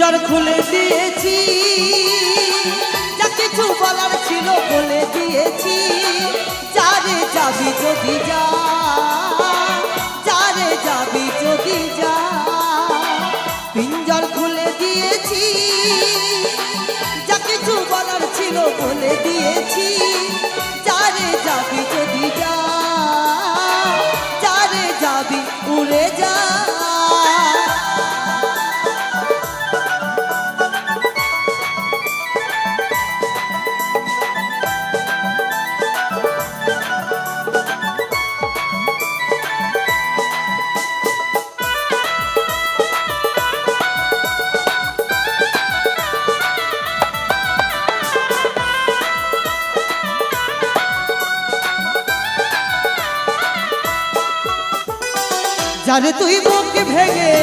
পিঞ্জর খুলে দিয়েছি, যা কিছু বলার ছিল বলে দিয়েছি। যারে যাবি যদি যা, যারে যাবি যদি যা। পিঞ্জর খুলে দিয়েছি, যা কিছু বলার ছিল বলে দিয়েছি। যারে যাবি যদি যা, যারে যাবি উড়ে যা। যারে তুই বুক ভেঙে